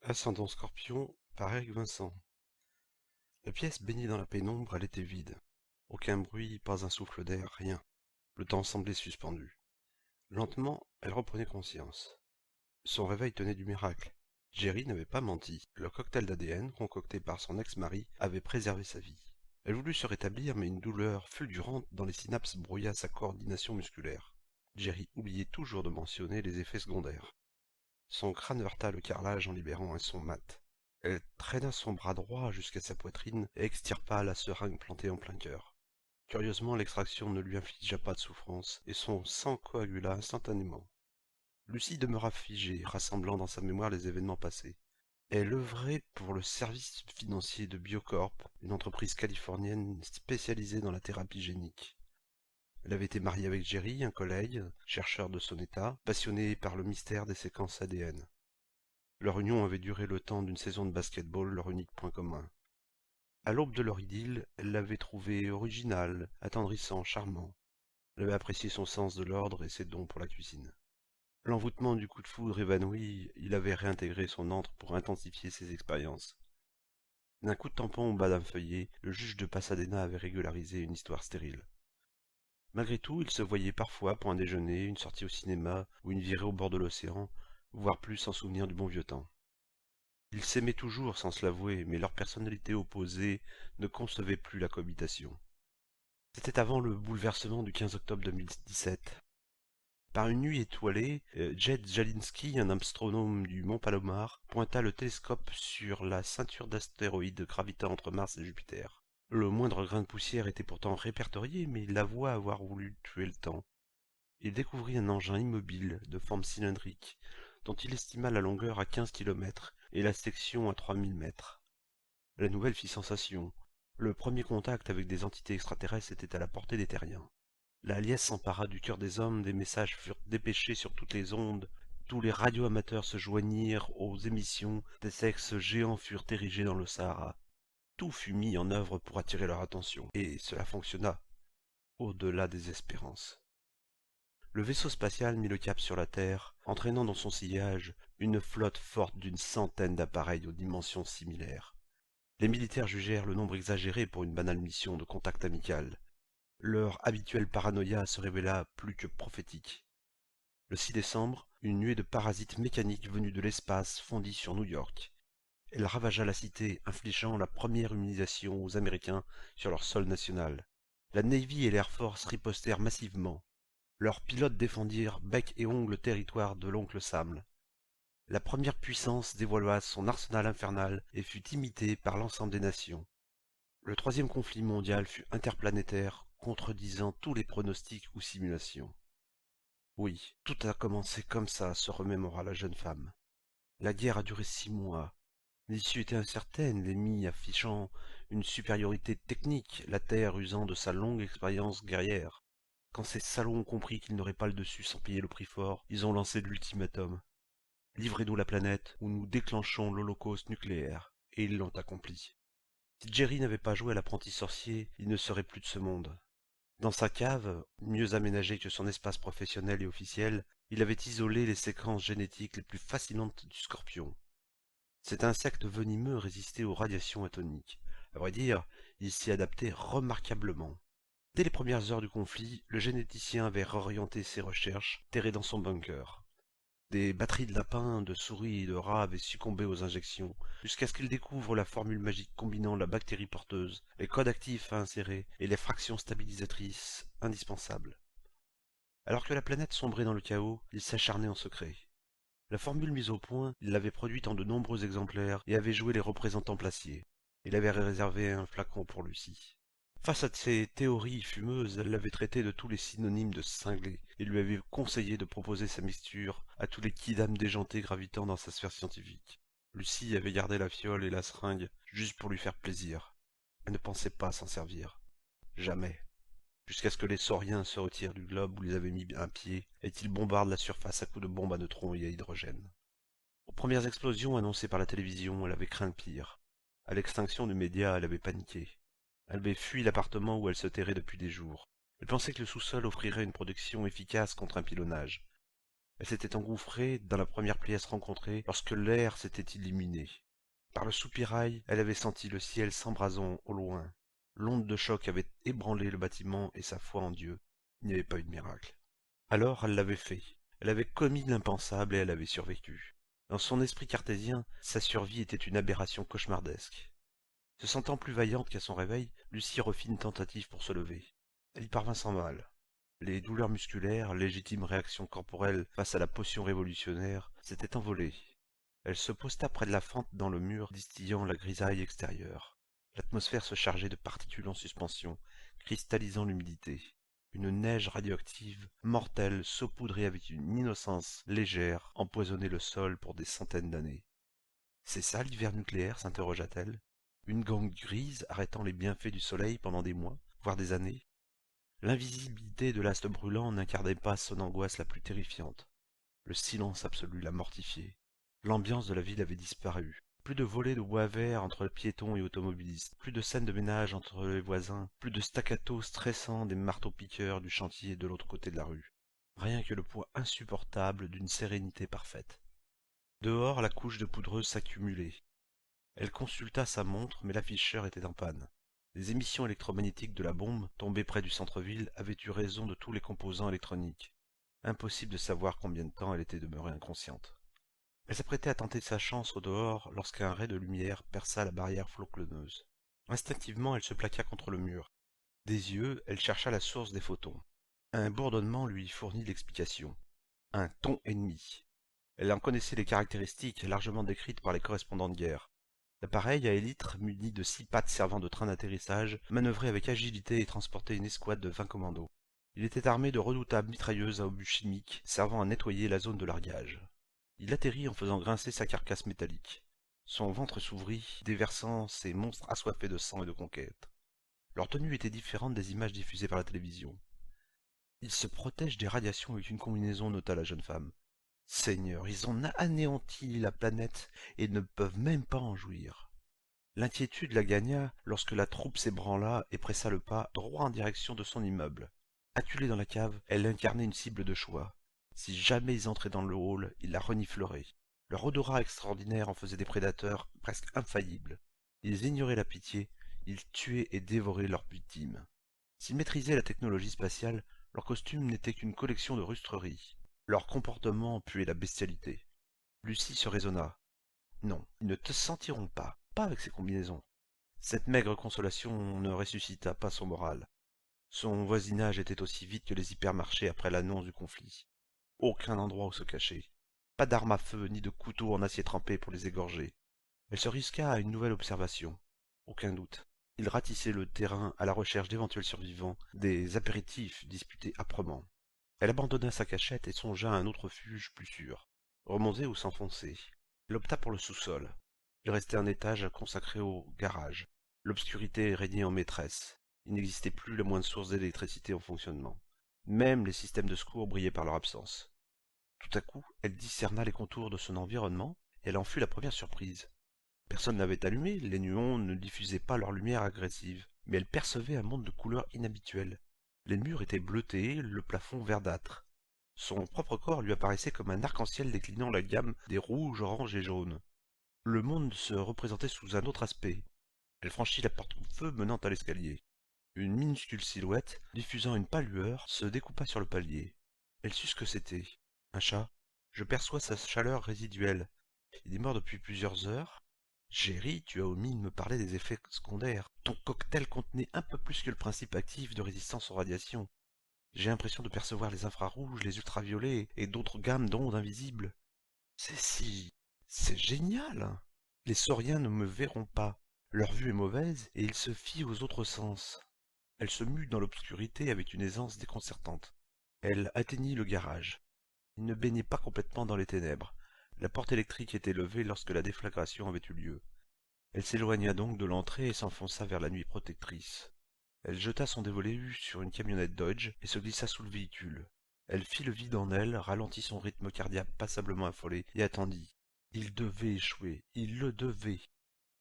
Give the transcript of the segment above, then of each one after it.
Ascendant Scorpion par Eric Vincent. La pièce baignée dans la pénombre, elle était vide. Aucun bruit, pas un souffle d'air, rien. Le temps semblait suspendu. Lentement, elle reprenait conscience. Son réveil tenait du miracle. Jerry n'avait pas menti. Le cocktail d'ADN concocté par son ex-mari avait préservé sa vie. Elle voulut se rétablir, mais une douleur fulgurante dans les synapses brouilla sa coordination musculaire. Jerry oubliait toujours de mentionner les effets secondaires. Son crâne heurta le carrelage en libérant un son mat. Elle traîna son bras droit jusqu'à sa poitrine et extirpa la seringue plantée en plein cœur. Curieusement, l'extraction ne lui infligea pas de souffrance et son sang coagula instantanément. Lucie demeura figée, rassemblant dans sa mémoire les événements passés. Elle œuvrait pour le service financier de Biocorp, une entreprise californienne spécialisée dans la thérapie génique. Elle avait été mariée avec Jerry, un collègue, chercheur de son état, passionné par le mystère des séquences ADN. Leur union avait duré le temps d'une saison de basket-ball, leur unique point commun. À l'aube de leur idylle, elle l'avait trouvé original, attendrissant, charmant. Elle avait apprécié son sens de l'ordre et ses dons pour la cuisine. L'envoûtement du coup de foudre évanoui, il avait réintégré son antre pour intensifier ses expériences. D'un coup de tampon au bas d'un feuillet, le juge de Pasadena avait régularisé une histoire stérile. Malgré tout, ils se voyaient parfois pour un déjeuner, une sortie au cinéma ou une virée au bord de l'océan, voire plus en souvenir du bon vieux temps. Ils s'aimaient toujours sans se l'avouer, mais leurs personnalités opposées ne concevaient plus la cohabitation. C'était avant le bouleversement du 15 octobre 2017. Par une nuit étoilée, Jed Jalinski, un astronome du mont Palomar, pointa le télescope sur la ceinture d'astéroïdes gravitant entre Mars et Jupiter. Le moindre grain de poussière était pourtant répertorié, mais il avoua avoir voulu tuer le temps. Il découvrit un engin immobile, de forme cylindrique, dont il estima la longueur à 15 kilomètres et la section à 3000 mètres. La nouvelle fit sensation. Le premier contact avec des entités extraterrestres était à la portée des terriens. La liesse s'empara du cœur des hommes, des messages furent dépêchés sur toutes les ondes, tous les radioamateurs se joignirent aux émissions, des sexes géants furent érigés dans le Sahara. Tout fut mis en œuvre pour attirer leur attention, et cela fonctionna, au-delà des espérances. Le vaisseau spatial mit le cap sur la Terre, entraînant dans son sillage une flotte forte d'une centaine d'appareils aux dimensions similaires. Les militaires jugèrent le nombre exagéré pour une banale mission de contact amical. Leur habituelle paranoïa se révéla plus que prophétique. Le 6 décembre, une nuée de parasites mécaniques venus de l'espace fondit sur New York. Elle ravagea la cité, infligeant la première humiliation aux Américains sur leur sol national. La Navy et l'Air Force ripostèrent massivement. Leurs pilotes défendirent bec et ongle le territoire de l'oncle Sam. La première puissance dévoila son arsenal infernal et fut imitée par l'ensemble des nations. Le troisième conflit mondial fut interplanétaire, contredisant tous les pronostics ou simulations. Oui, tout a commencé comme ça, se remémora la jeune femme. La guerre a duré 6 mois. L'issue était incertaine, l'ennemi affichant une supériorité technique, la Terre usant de sa longue expérience guerrière. Quand ces salauds ont compris qu'ils n'auraient pas le dessus sans payer le prix fort, ils ont lancé l'ultimatum. Livrez-nous la planète ou nous déclenchons l'holocauste nucléaire. Et ils l'ont accompli. Si Jerry n'avait pas joué à l'apprenti sorcier, il ne serait plus de ce monde. Dans sa cave, mieux aménagée que son espace professionnel et officiel, il avait isolé les séquences génétiques les plus fascinantes du scorpion. Cet insecte venimeux résistait aux radiations atoniques. À vrai dire, il s'y adaptait remarquablement. Dès les premières heures du conflit, le généticien avait réorienté ses recherches, terré dans son bunker. Des batteries de lapins, de souris et de rats avaient succombé aux injections, jusqu'à ce qu'il découvre la formule magique combinant la bactérie porteuse, les codes actifs à insérer et les fractions stabilisatrices indispensables. Alors que la planète sombrait dans le chaos, il s'acharnait en secret. La formule mise au point, il l'avait produite en de nombreux exemplaires et avait joué les représentants placiers. Il avait réservé un flacon pour Lucie. Face à ces théories fumeuses, elle l'avait traité de tous les synonymes de cinglé et lui avait conseillé de proposer sa mixture à tous les kidams déjantés gravitant dans sa sphère scientifique. Lucie avait gardé la fiole et la seringue juste pour lui faire plaisir. Elle ne pensait pas s'en servir. Jamais. Jusqu'à ce que les sauriens se retirent du globe où ils avaient mis un pied et qu'ils bombardent la surface à coups de bombes à neutrons et à hydrogène. Aux premières explosions annoncées par la télévision, elle avait craint le pire. À l'extinction du média, elle avait paniqué. Elle avait fui l'appartement où elle se terrait depuis des jours. Elle pensait que le sous-sol offrirait une protection efficace contre un pilonnage. Elle s'était engouffrée dans la première pièce rencontrée lorsque l'air s'était illuminé. Par le soupirail, elle avait senti le ciel s'embrasant au loin. L'onde de choc avait ébranlé le bâtiment et sa foi en Dieu. Il n'y avait pas eu de miracle. Alors elle l'avait fait. Elle avait commis l'impensable et elle avait survécu. Dans son esprit cartésien, sa survie était une aberration cauchemardesque. Se sentant plus vaillante qu'à son réveil, Lucie refit une tentative pour se lever. Elle y parvint sans mal. Les douleurs musculaires, légitime réaction corporelle face à la potion révolutionnaire, s'étaient envolées. Elle se posta près de la fente dans le mur, distillant la grisaille extérieure. L'atmosphère se chargeait de particules en suspension, cristallisant l'humidité. Une neige radioactive, mortelle, saupoudrée avec une innocence légère, empoisonnait le sol pour des centaines d'années. C'est ça l'hiver nucléaire, s'interrogea-t-elle. Une gangue grise arrêtant les bienfaits du soleil pendant des mois, voire des années. L'invisibilité de l'astre brûlant n'incarnait pas son angoisse la plus terrifiante. Le silence absolu la mortifiait. L'ambiance de la ville avait disparu. Plus de volées de bois vert entre piétons et automobilistes, plus de scènes de ménage entre les voisins, plus de staccato stressant des marteaux-piqueurs du chantier de l'autre côté de la rue. Rien que le poids insupportable d'une sérénité parfaite. Dehors, la couche de poudreuse s'accumulait. Elle consulta sa montre, mais l'afficheur était en panne. Les émissions électromagnétiques de la bombe, tombée près du centre-ville, avaient eu raison de tous les composants électroniques. Impossible de savoir combien de temps elle était demeurée inconsciente. Elle s'apprêtait à tenter sa chance au dehors lorsqu'un ray de lumière perça la barrière floconneuses. Instinctivement, elle se plaqua contre le mur. Des yeux, elle chercha la source des photons. Un bourdonnement lui fournit l'explication. Un ton ennemi. Elle en connaissait les caractéristiques largement décrites par les correspondants de guerre. L'appareil à élytres, muni de 6 pattes servant de train d'atterrissage, manœuvrait avec agilité et transportait une escouade de 20 commandos. Il était armé de redoutables mitrailleuses à obus chimiques servant à nettoyer la zone de largage. Il atterrit en faisant grincer sa carcasse métallique. Son ventre s'ouvrit, déversant ces monstres assoiffés de sang et de conquête. Leur tenue était différente des images diffusées par la télévision. Ils se protègent des radiations avec une combinaison, nota la jeune femme. Seigneur, ils ont anéanti la planète et ne peuvent même pas en jouir. L'inquiétude la gagna lorsque la troupe s'ébranla et pressa le pas droit en direction de son immeuble. Acculée dans la cave, elle incarnait une cible de choix. Si jamais ils entraient dans le hall, ils la renifleraient. Leur odorat extraordinaire en faisait des prédateurs presque infaillibles. Ils ignoraient la pitié, ils tuaient et dévoraient leurs victimes. S'ils maîtrisaient la technologie spatiale, leur costume n'était qu'une collection de rustreries. Leur comportement puait la bestialité. Lucie se raisonna. Non, ils ne te sentiront pas, pas avec ces combinaisons. Cette maigre consolation ne ressuscita pas son moral. Son voisinage était aussi vide que les hypermarchés après l'annonce du conflit. Aucun endroit où se cacher. Pas d'armes à feu ni de couteaux en acier trempé pour les égorger. Elle se risqua à une nouvelle observation. Aucun doute. Il ratissait le terrain à la recherche d'éventuels survivants, des apéritifs disputés âprement. Elle abandonna sa cachette et songea à un autre refuge plus sûr. Remonter ou s'enfoncer. Elle opta pour le sous-sol. Il restait un étage consacré au garage. L'obscurité régnait en maîtresse. Il n'existait plus la moindre source d'électricité en fonctionnement. Même les systèmes de secours brillaient par leur absence. Tout à coup, elle discerna les contours de son environnement, et elle en fut la première surprise. Personne n'avait allumé, les nuons ne diffusaient pas leur lumière agressive, mais elle percevait un monde de couleurs inhabituelles. Les murs étaient bleutés, le plafond verdâtre. Son propre corps lui apparaissait comme un arc-en-ciel déclinant la gamme des rouges, oranges et jaunes. Le monde se représentait sous un autre aspect. Elle franchit la porte en feu menant à l'escalier. Une minuscule silhouette, diffusant une pâle lueur, se découpa sur le palier. Elle sut ce que c'était. Un chat. Je perçois sa chaleur résiduelle. Il est mort depuis plusieurs heures. Jerry, tu as omis de me parler des effets secondaires. Ton cocktail contenait un peu plus que le principe actif de résistance aux radiations. J'ai l'impression de percevoir les infrarouges, les ultraviolets et d'autres gammes d'ondes invisibles. C'est génial! Les sauriens ne me verront pas. Leur vue est mauvaise et ils se fient aux autres sens. Elle se mut dans l'obscurité avec une aisance déconcertante. Elle atteignit le garage. Il ne baignait pas complètement dans les ténèbres. La porte électrique était levée lorsque la déflagration avait eu lieu. Elle s'éloigna donc de l'entrée et s'enfonça vers la nuit protectrice. Elle jeta son dévolu sur une camionnette Dodge et se glissa sous le véhicule. Elle fit le vide en elle, ralentit son rythme cardiaque passablement affolé et attendit. Il devait échouer, il le devait.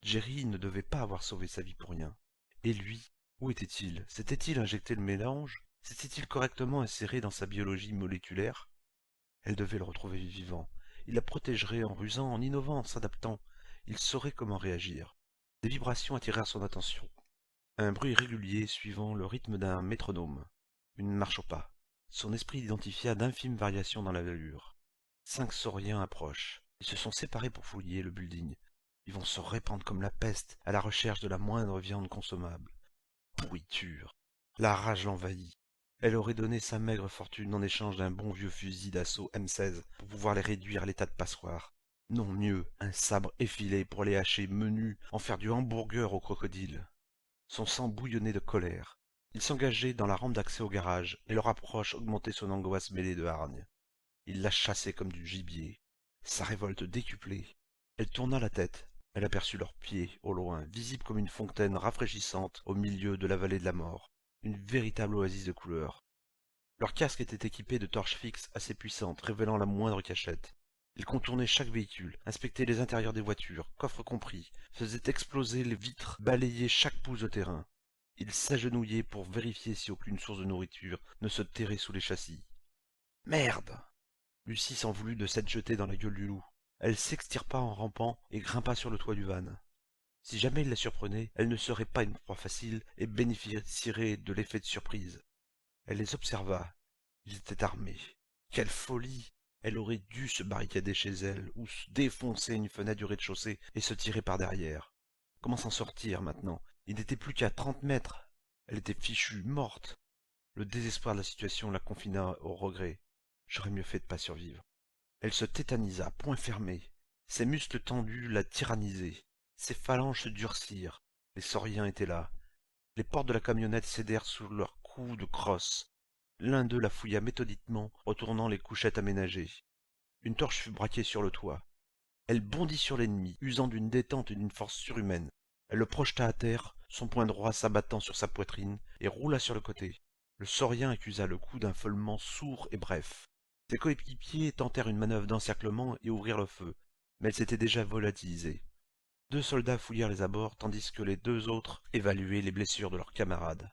Jerry ne devait pas avoir sauvé sa vie pour rien. Et lui, où était-il? S'était-il injecté le mélange? S'était-il correctement inséré dans sa biologie moléculaire? Elle devait le retrouver vivant. Il la protégerait en rusant, en innovant, en s'adaptant. Il saurait comment réagir. Des vibrations attirèrent son attention. Un bruit régulier suivant le rythme d'un métronome. Une marche au pas. Son esprit identifia d'infimes variations dans l'allure. 5 sauriens approchent. Ils se sont séparés pour fouiller le building. Ils vont se répandre comme la peste à la recherche de la moindre viande consommable. Pourriture. La rage l'envahit. Elle aurait donné sa maigre fortune en échange d'un bon vieux fusil d'assaut M16 pour pouvoir les réduire à l'état de passoire. Non mieux, un sabre effilé pour les hacher menus, en faire du hamburger au crocodile. Son sang bouillonnait de colère. Il s'engageait dans la rampe d'accès au garage, et leur approche augmentait son angoisse mêlée de hargne. Il la chassait comme du gibier. Sa révolte décuplée. Elle tourna la tête. Elle aperçut leurs pieds, au loin, visibles comme une fontaine rafraîchissante au milieu de la vallée de la mort. Une véritable oasis de couleurs. Leur casque était équipé de torches fixes assez puissantes, révélant la moindre cachette. Ils contournaient chaque véhicule, inspectaient les intérieurs des voitures, coffres compris, faisaient exploser les vitres, balayaient chaque pouce de terrain. Ils s'agenouillaient pour vérifier si aucune source de nourriture ne se terrait sous les châssis. Merde! Lucie s'en voulut de s'être jetée dans la gueule du loup. Elle s'extirpa en rampant et grimpa sur le toit du van. Si jamais il la surprenait, elle ne serait pas une proie facile et bénéficierait de l'effet de surprise. Elle les observa. Ils étaient armés. Quelle folie! Elle aurait dû se barricader chez elle, ou se défoncer une fenêtre du rez-de-chaussée et se tirer par derrière. Comment s'en sortir maintenant? Il n'était plus qu'à 30 mètres. Elle était fichue, morte. Le désespoir de la situation la confina au regret. J'aurais mieux fait de pas survivre. Elle se tétanisa, poing fermé. Ses muscles tendus la tyrannisaient. Ses phalanges se durcirent. Les sauriens étaient là. Les portes de la camionnette cédèrent sous leurs coups de crosse. L'un d'eux la fouilla méthodiquement, retournant les couchettes aménagées. Une torche fut braquée sur le toit. Elle bondit sur l'ennemi, usant d'une détente et d'une force surhumaine. Elle le projeta à terre, son poing droit s'abattant sur sa poitrine, et roula sur le côté. Le saurien accusa le coup d'un feulement sourd et bref. Ses coéquipiers tentèrent une manœuvre d'encerclement et ouvrirent le feu, mais elle s'était déjà volatilisée. 2 soldats fouillèrent les abords, tandis que les 2 autres évaluaient les blessures de leurs camarades.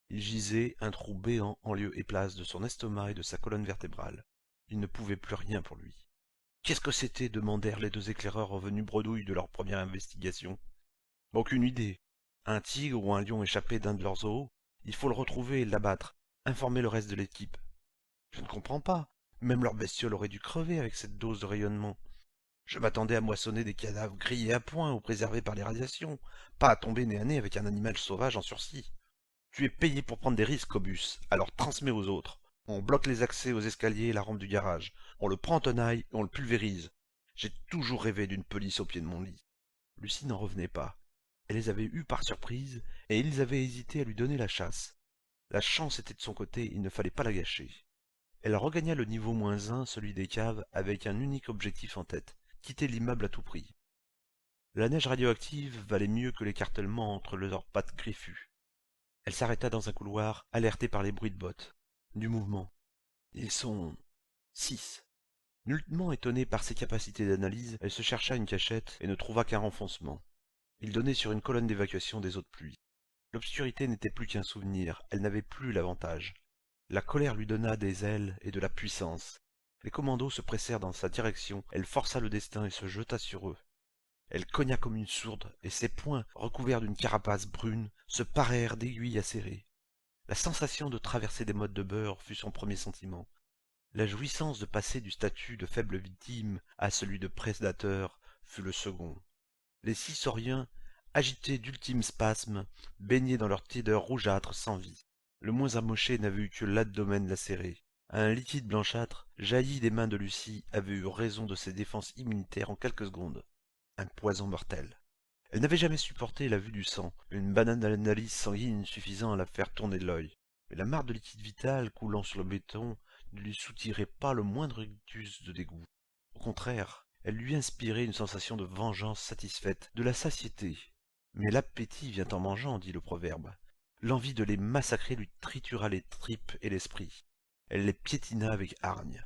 Il gisait, un trou béant en lieu et place de son estomac et de sa colonne vertébrale. Il ne pouvait plus rien pour lui. Qu'est-ce que c'était? Demandèrent les 2 éclaireurs revenus bredouilles de leur première investigation. Aucune idée. Un tigre ou un lion échappé d'un de leurs zoos? Il faut le retrouver et l'abattre. Informer le reste de l'équipe. Je ne comprends pas. Même leur bestiole aurait dû crever avec cette dose de rayonnement. Je m'attendais à moissonner des cadavres grillés à point ou préservés par les radiations, pas à tomber nez à nez avec un animal sauvage en sursis. Tu es payé pour prendre des risques, Cobus, alors transmets aux autres. On bloque les accès aux escaliers et la rampe du garage. On le prend en tenaille et on le pulvérise. J'ai toujours rêvé d'une police au pied de mon lit. Lucie n'en revenait pas. Elle les avait eus par surprise, et ils avaient hésité à lui donner la chasse. La chance était de son côté, il ne fallait pas la gâcher. Elle regagna le niveau -1, celui des caves, avec un unique objectif en tête, quitter l'immeuble à tout prix. La neige radioactive valait mieux que l'écartèlement entre leurs pattes griffues. Elle s'arrêta dans un couloir, alertée par les bruits de bottes. Du mouvement. Ils sont 6. Nullement étonnée par ses capacités d'analyse, elle se chercha une cachette et ne trouva qu'un renfoncement. Il donnait sur une colonne d'évacuation des eaux de pluie. L'obscurité n'était plus qu'un souvenir, elle n'avait plus l'avantage. La colère lui donna des ailes et de la puissance. Les commandos se pressèrent dans sa direction, elle força le destin et se jeta sur eux. Elle cogna comme une sourde, et ses poings, recouverts d'une carapace brune, se parèrent d'aiguilles acérées. La sensation de traverser des mottes de beurre fut son premier sentiment. La jouissance de passer du statut de faible victime à celui de prédateur fut le second. Les 6 sauriens, agités d'ultimes spasmes, baignaient dans leur tiédeur rougeâtre sans vie. Le moins amoché n'avait eu que l'abdomen lacéré. Un liquide blanchâtre, jailli des mains de Lucie, avait eu raison de ses défenses immunitaires en quelques secondes. Un poison mortel. Elle n'avait jamais supporté la vue du sang, une banane d'analyse sanguine suffisant à la faire tourner de l'œil. Mais la mare de liquide vital coulant sur le béton ne lui soutirait pas le moindre rictus de dégoût. Au contraire, elle lui inspirait une sensation de vengeance satisfaite, de la satiété. Mais l'appétit vient en mangeant, dit le proverbe. L'envie de les massacrer lui tritura les tripes et l'esprit. Elle les piétina avec hargne.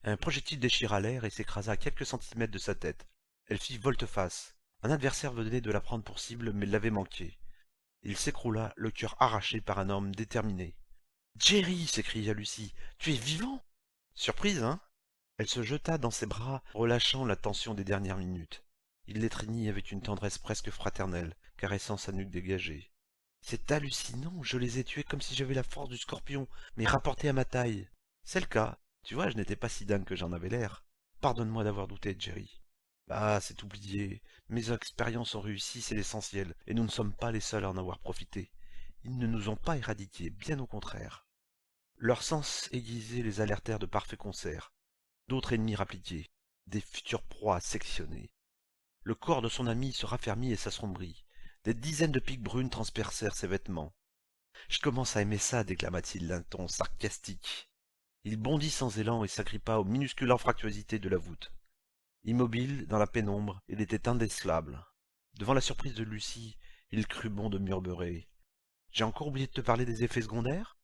Un projectile déchira l'air et s'écrasa à quelques centimètres de sa tête. Elle fit volte-face. Un adversaire venait de la prendre pour cible, mais l'avait manqué. Il s'écroula, le cœur arraché par un homme déterminé. « Jerry !» s'écria Lucie. « Tu es vivant !» Surprise, hein? Elle se jeta dans ses bras, relâchant la tension des dernières minutes. Il l'étreignit avec une tendresse presque fraternelle, caressant sa nuque dégagée. C'est hallucinant, je les ai tués comme si j'avais la force du scorpion, mais rapporté à ma taille. C'est le cas. Tu vois, je n'étais pas si dingue que j'en avais l'air. Pardonne-moi d'avoir douté, Jerry. Ah, c'est oublié. Mes expériences ont réussi, c'est l'essentiel, et nous ne sommes pas les seuls à en avoir profité. Ils ne nous ont pas éradiqués, bien au contraire. Leurs sens aiguisés les alertèrent de parfaits concerts. D'autres ennemis rappliqués, des futures proies sectionnées. Le corps de son ami se raffermit et s'assombrit. Des dizaines de piques brunes transpercèrent ses vêtements. Je commence à aimer ça, déclama-t-il d'un ton sarcastique. Il bondit sans élan et s'agrippa aux minuscules anfractuosités de la voûte. Immobile, dans la pénombre, il était indécelable. Devant la surprise de Lucie, il crut bon de murmurer. « J'ai encore oublié de te parler des effets secondaires ?»